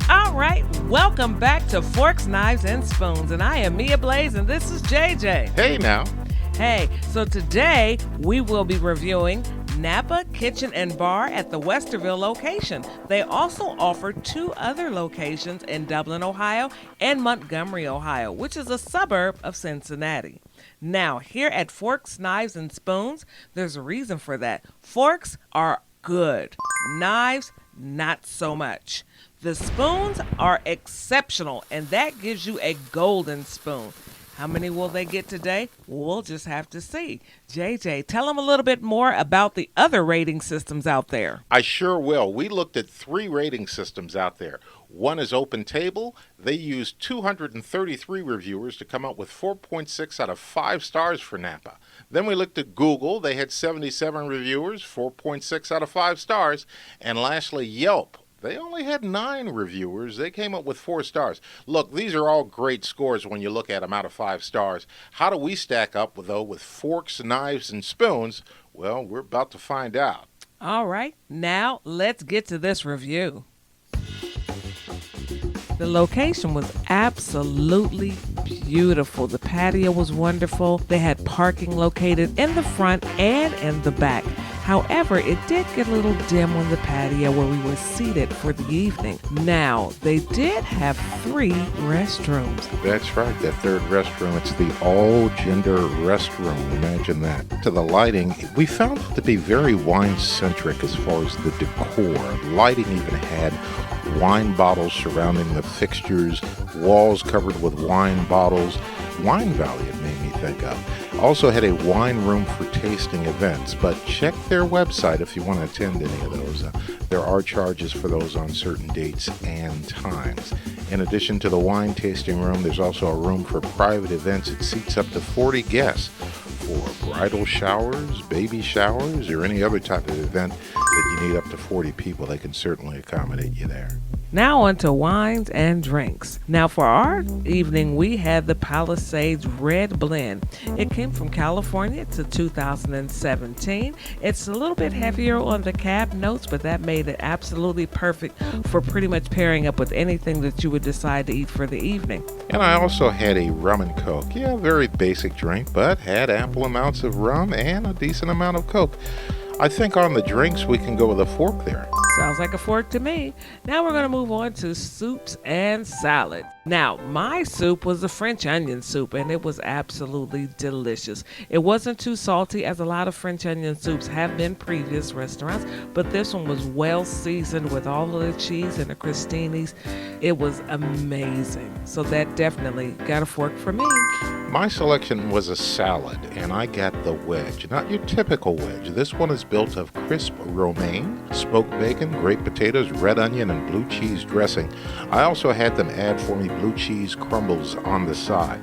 All right, welcome back to Forks, Knives, and Spoons, and I am Mia Blaze, and this is JJ. Hey now. Hey, so today we will be reviewing Napa Kitchen and Bar at the Westerville location. They also offer 2 other locations in Dublin, Ohio, and Montgomery, Ohio, which is a suburb of Cincinnati. Now, here at Forks, Knives, and Spoons, there's a reason for that. Forks are good. Knives, not so much. The spoons are exceptional, and that gives you a golden spoon. How many will they get today? We'll just have to see. JJ, tell them a little bit more about the other rating systems out there. I sure will. We looked at 3 rating systems out there. One is Open Table. They used 233 reviewers to come up with 4.6 out of 5 stars for Napa. Then we looked at Google. They had 77 reviewers, 4.6 out of 5 stars. And lastly, Yelp. They only had 9 reviewers. They came up with 4 stars. Look, these are all great scores when you look at them out of 5 stars. How do we stack up, though, with Forks, Knives, and Spoons? Well, we're about to find out. All right, now let's get to this review. The location was absolutely beautiful. The patio was wonderful. They had parking located in the front and in the back. However, it did get a little dim on the patio where we were seated for the evening. Now, they did have 3 restrooms. That's right, that third restroom. It's the all-gender restroom. Imagine that. To the lighting, we found it to be very wine-centric as far as the decor. Lighting even had wine bottles surrounding the fixtures, walls covered with wine bottles. Wine Valley, it made me think of. Also had a wine room for tasting events, but check their website if you want to attend any of those. There are charges for those on certain dates and times. In addition to the wine tasting room, there's also a room for private events. It seats up to 40 guests for bridal showers, baby showers, or any other type of event that you need up to 40 people. They can certainly accommodate you there. Now on to wines and drinks. Now for our evening, we had the Palisades Red Blend. It came from California. It's a 2017. It's a little bit heavier on the cab notes, but that made it absolutely perfect for pretty much pairing up with anything that you would decide to eat for the evening. And I also had a rum and Coke. Yeah, very basic drink, but had ample amounts of rum and a decent amount of Coke. I think on the drinks, we can go with a fork there. Sounds like a fork to me. Now we're going to move on to soups and salad. Now, my soup was a French onion soup, and it was absolutely delicious. It wasn't too salty, as a lot of French onion soups have been previous restaurants, but this one was well seasoned with all of the cheese and the crostinis. It was amazing. So that definitely got a fork for me. My selection was a salad, and I got the wedge. Not your typical wedge. This one is built of crisp romaine, smoked bacon, grape potatoes, red onion, and blue cheese dressing. I also had them add for me blue cheese crumbles on the side.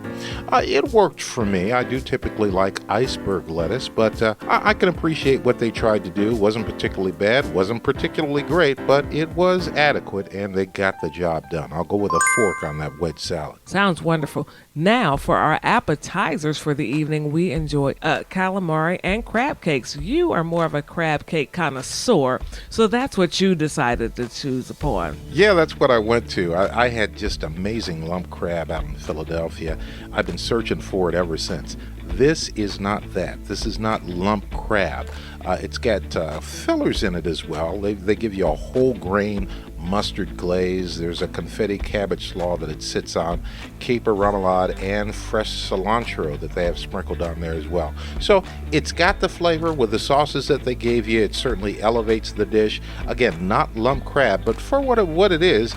It worked for me. I do typically like iceberg lettuce, but I can appreciate what they tried to do. Wasn't particularly bad, wasn't particularly great, but it was adequate, and they got the job done. I'll go with a fork on that wedge salad. Sounds wonderful. Now, for our appetizers for the evening, we enjoy calamari and crab cakes. You are more of a crab cake connoisseur, so that's what you decided to choose upon. Yeah, that's what I went to. I had just amazing lump crab out in Philadelphia. I've been searching for it ever since. This is not that. This is not lump crab. It's got fillers in it as well. They give you a whole grain mustard glaze. There's a confetti cabbage slaw that it sits on, caper remoulade, and fresh cilantro that they have sprinkled on there as well. So it's got the flavor with the sauces that they gave you. It certainly elevates the dish. Again, not lump crab, but for what it is,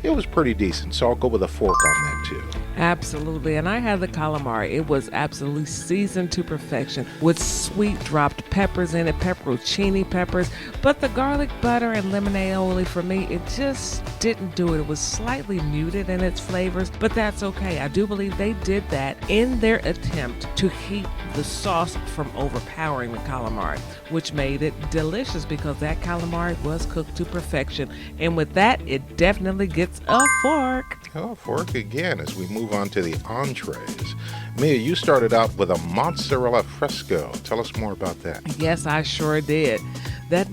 it was pretty decent. So I'll go with a fork on that too. Absolutely. And I had the calamari. It was absolutely seasoned to perfection with sweet dropped peppers in it, pepperoncini peppers. But the garlic butter and lemon aioli, for me, it just didn't do it. It was slightly muted in its flavors, but that's okay. I do believe they did that in their attempt to keep the sauce from overpowering the calamari, which made it delicious because that calamari was cooked to perfection. And with that, it definitely gets a fork. Oh, fork again as we move on to the entrees. Mia, you started out with a mozzarella fresco. Tell us more about that. Yes, I sure did. That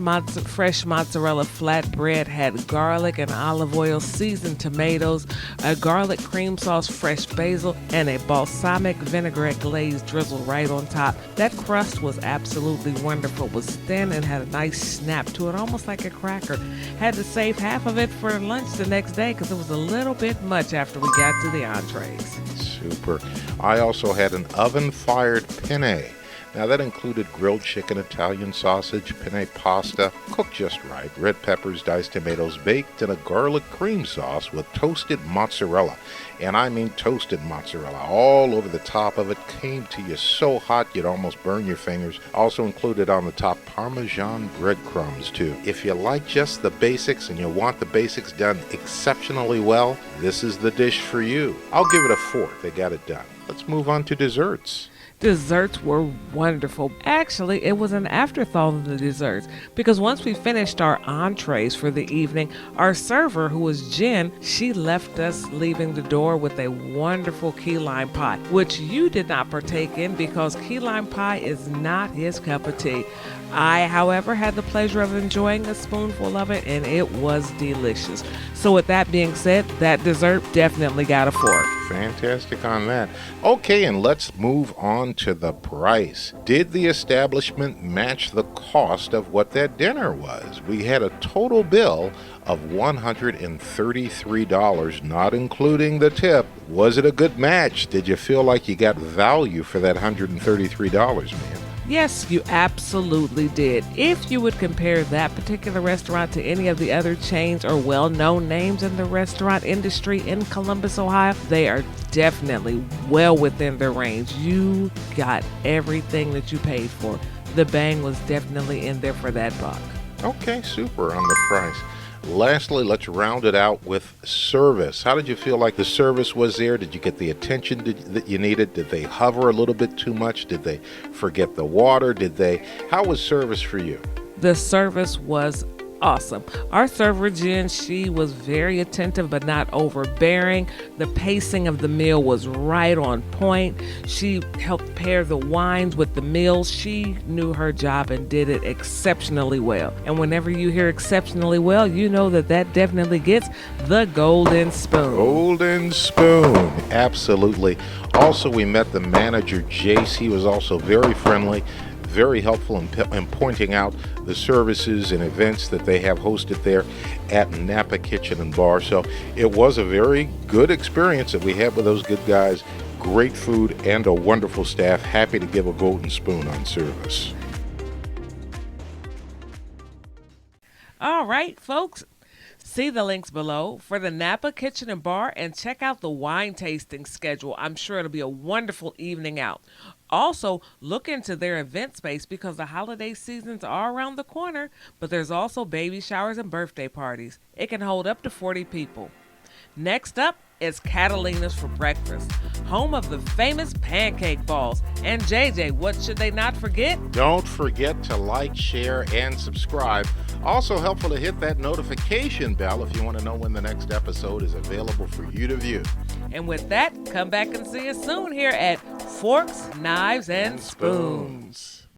fresh mozzarella flatbread had garlic and olive oil, seasoned tomatoes, a garlic cream sauce, fresh basil, and a balsamic vinaigrette glaze drizzled right on top. That crust was absolutely wonderful. It was thin and had a nice snap to it, almost like a cracker. Had to save half of it for lunch the next day because it was a little bit much after we got to the entrees. Super. I also had an oven-fired penne. Now that included grilled chicken, Italian sausage, penne pasta, cooked just right, red peppers, diced tomatoes, baked in a garlic cream sauce with toasted mozzarella. And I mean toasted mozzarella all over the top of it. Came to you so hot you'd almost burn your fingers. Also included on the top Parmesan breadcrumbs too. If you like just the basics and you want the basics done exceptionally well, this is the dish for you. I'll give it a 4. They got it done. Let's move on to desserts. Desserts were wonderful. Actually, it was an afterthought of the desserts because once we finished our entrees for the evening, our server, who was Jen, she left us leaving the door with a wonderful key lime pie, which you did not partake in because key lime pie is not his cup of tea. I, however, had the pleasure of enjoying a spoonful of it, and it was delicious. So with that being said, that dessert definitely got a 4. Fantastic on that. Okay, and let's move on to the price. Did the establishment match the cost of what that dinner was? We had a total bill of $133, not including the tip. Was it a good match? Did you feel like you got value for that $133, man? Yes, you absolutely did. If you would compare that particular restaurant to any of the other chains or well-known names in the restaurant industry in Columbus, Ohio, they are definitely well within their range. You got everything that you paid for. The bang was definitely in there for that buck. Okay, super on the price. Lastly, let's round it out with service. How did you feel like the service was there? Did you get the attention that you needed? Did they hover a little bit too much? Did they forget the water? How was service for you? The service was awesome. Our server, Jen, she was very attentive but not overbearing. The pacing of the meal was right on point. She helped pair the wines with the meals. She knew her job and did it exceptionally well. And whenever you hear exceptionally well, you know that definitely gets the golden spoon. Golden spoon, absolutely. Also, we met the manager, Jace. He was also very friendly, very helpful in pointing out the services and events that they have hosted there at Napa Kitchen Bar. So it was a very good experience that we had with those good guys. Great food and a wonderful staff. Happy to give a golden spoon on service. All right, folks. See the links below for the Napa Kitchen Bar and check out the wine tasting schedule. I'm sure it'll be a wonderful evening out. Also, look into their event space because the holiday seasons are around the corner, but there's also baby showers and birthday parties. It can hold up to 40 people. Next up is Catalina's for breakfast, home of the famous pancake balls. And JJ, what should they not forget? Don't forget to like, share, and subscribe. Also helpful to hit that notification bell if you want to know when the next episode is available for you to view. And with that, come back and see us soon here at Forks, Knives, and Spoons.